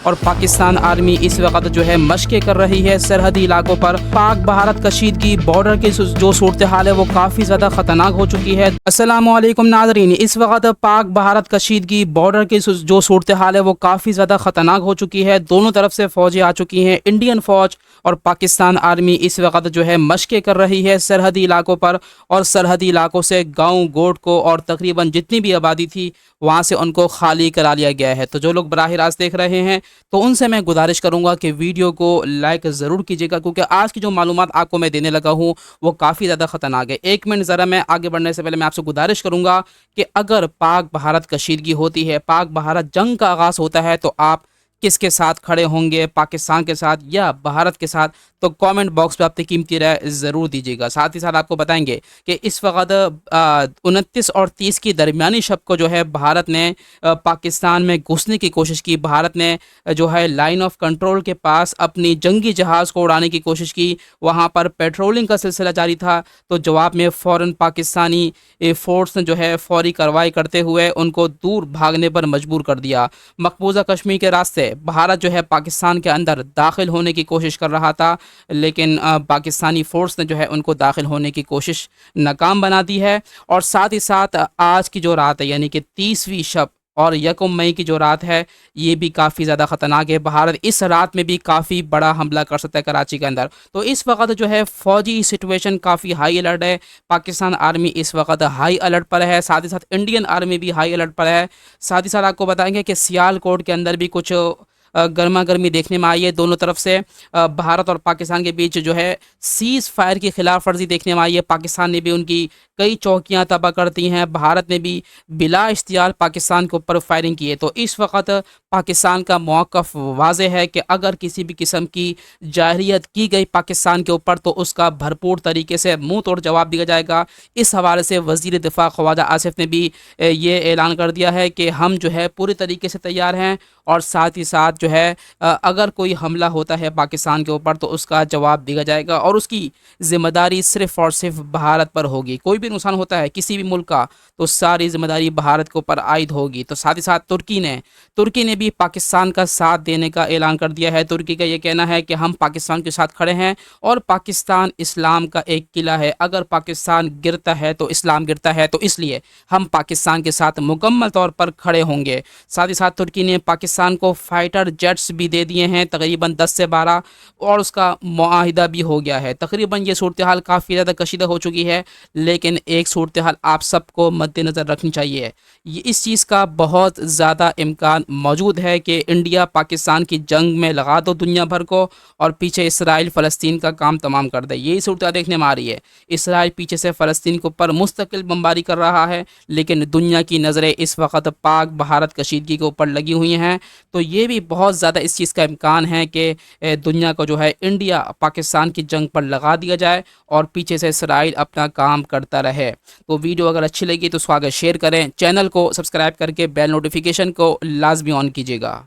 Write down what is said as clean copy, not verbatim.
اور پاکستان آرمی اس وقت جو ہے مشقیں کر رہی ہے سرحدی علاقوں پر۔ پاک بھارت کشیدگی بارڈر کی جو صورتحال ہے وہ کافی زیادہ خطرناک ہو چکی ہے۔ السلام علیکم ناظرین، اس وقت پاک بھارت کشیدگی بارڈر کی جو صورتحال ہے وہ کافی زیادہ خطرناک ہو چکی ہے۔ دونوں طرف سے فوجیں آ چکی ہیں، انڈین فوج اور پاکستان آرمی اس وقت جو ہے مشقیں کر رہی ہے سرحدی علاقوں پر، اور سرحدی علاقوں سے گاؤں گوٹ کو اور تقریباً جتنی بھی آبادی تھی وہاں سے ان کو خالی کرا لیا گیا ہے۔ تو جو لوگ براہ راست دیکھ رہے ہیں تو ان سے میں گزارش کروں گا کہ ویڈیو کو لائک ضرور کیجیے گا، کیونکہ آج کی جو معلومات آپ کو میں دینے لگا ہوں وہ کافی زیادہ خطرناک ہے۔ ایک منٹ ذرا میں آگے بڑھنے سے پہلے میں آپ سے گزارش کروں گا کہ اگر پاک بھارت کشیدگی ہوتی ہے، پاک بھارت جنگ کا آغاز ہوتا ہے، تو آپ کس کے ساتھ کھڑے ہوں گے، پاکستان کے ساتھ یا بھارت کے ساتھ؟ تو کامنٹ باکس پہ اپنی قیمتی رائے ضرور دیجیے گا۔ ساتھ ہی ساتھ آپ کو بتائیں گے کہ اس وقت 29 اور 30 کی درمیانی شب کو جو ہے بھارت نے پاکستان میں گھسنے کی کوشش کی۔ بھارت نے جو ہے لائن آف کنٹرول کے پاس اپنی جنگی جہاز کو اڑانے کی کوشش کی، وہاں پر پیٹرولنگ کا سلسلہ جاری تھا، تو جواب میں فوراً پاکستانی فورس نے جو ہے فوری کارروائی کرتے ہوئے ان کو دور بھاگنے پر مجبور کر دیا۔ مقبوضہ کشمیر کے راستے بھارت جو ہے پاکستان کے اندر داخل ہونے کی کوشش کر رہا تھا، لیکن پاکستانی فورس نے جو ہے ان کو داخل ہونے کی کوشش ناکام بنا دی ہے۔ اور ساتھ ہی ساتھ آج کی جو رات ہے یعنی کہ 30ویں شب اور 1 مئی کی جو رات ہے یہ بھی کافی زیادہ خطرناک ہے۔ بھارت اس رات میں بھی کافی بڑا حملہ کر سکتا ہے کراچی کے اندر۔ تو اس وقت جو ہے فوجی سچویشن کافی ہائی الرٹ ہے۔ پاکستان آرمی اس وقت ہائی الرٹ پر ہے، ساتھ ہی ساتھ انڈین آرمی بھی ہائی الرٹ پر ہے۔ ساتھ ہی ساتھ آپ کو بتائیں گے کہ سیال کوٹ کے اندر بھی کچھ گرما گرمی دیکھنے میں آئی ہے دونوں طرف سے۔ بھارت اور پاکستان کے بیچ جو ہے سیز فائر کی خلاف ورزی دیکھنے میں آئی ہے۔ پاکستان نے بھی ان کی کئی چوکیاں تباہ کرتی ہیں، بھارت نے بھی بلا اشتعال پاکستان کے اوپر فائرنگ کی ہے۔ تو اس وقت پاکستان کا موقف واضح ہے کہ اگر کسی بھی قسم کی جارحیت کی گئی پاکستان کے اوپر تو اس کا بھرپور طریقے سے منہ توڑ جواب دیا جائے گا۔ اس حوالے سے وزیر دفاع خواجہ آصف نے بھی یہ اعلان کر دیا ہے کہ ہم جو ہے پورے طریقے سے تیار ہیں، اور ساتھ ہی ساتھ جو ہے اگر کوئی حملہ ہوتا ہے پاکستان کے اوپر تو اس کا جواب دیا جائے گا، اور اس کی ذمہ داری صرف اور صرف بھارت پر ہوگی۔ کوئی بھی نقصان ہوتا ہے کسی بھی ملک کا تو ساری ذمہ داری بھارت کے اوپر عائد ہوگی۔ تو ساتھ ہی ساتھ ترکی نے بھی پاکستان کا ساتھ دینے کا اعلان کر دیا ہے۔ ترکی کا یہ کہنا ہے کہ ہم پاکستان کے ساتھ کھڑے ہیں، اور پاکستان اسلام کا ایک قلعہ ہے، اگر پاکستان گرتا ہے تو اسلام گرتا ہے، تو اس لیے ہم پاکستان کے ساتھ مکمل طور پر کھڑے ہوں گے۔ ساتھ ہی ساتھ ترکی نے پاکستان کو فائٹر جیٹس بھی دے دیے ہیں، تقریباً 10 سے 12، اور اس کا معاہدہ بھی ہو گیا ہے۔ تقریباً یہ صورتحال کافی زیادہ کشیدہ ہو چکی ہے، لیکن ایک صورتحال آپ سب کو مد نظر رکھنی چاہیے۔ اس چیز کا بہت زیادہ امکان موجود ہے کہ انڈیا پاکستان کی جنگ میں لگا دو دنیا بھر کو، اور پیچھے اسرائیل فلسطین کا کام تمام کر دے۔ یہی صورتحال دیکھنے میں آ رہی ہے۔ اسرائیل پیچھے سے فلسطین کے اوپر مستقل بمباری کر رہا ہے، لیکن دنیا کی نظریں اس وقت پاک بھارت کشیدگی کے اوپر لگی ہوئی ہیں۔ تو یہ بھی بہت زیادہ اس چیز کا امکان ہے کہ دنیا کو جو ہے انڈیا پاکستان کی جنگ پر لگا دیا جائے، اور پیچھے سے اسرائیل اپنا کام کرتا رہے۔ تو ویڈیو اگر اچھی لگی تو اس کو آگے شیئر کریں، چینل کو سبسکرائب کر کے بیل نوٹیفیکیشن کو لازمی آن کیجیے گا۔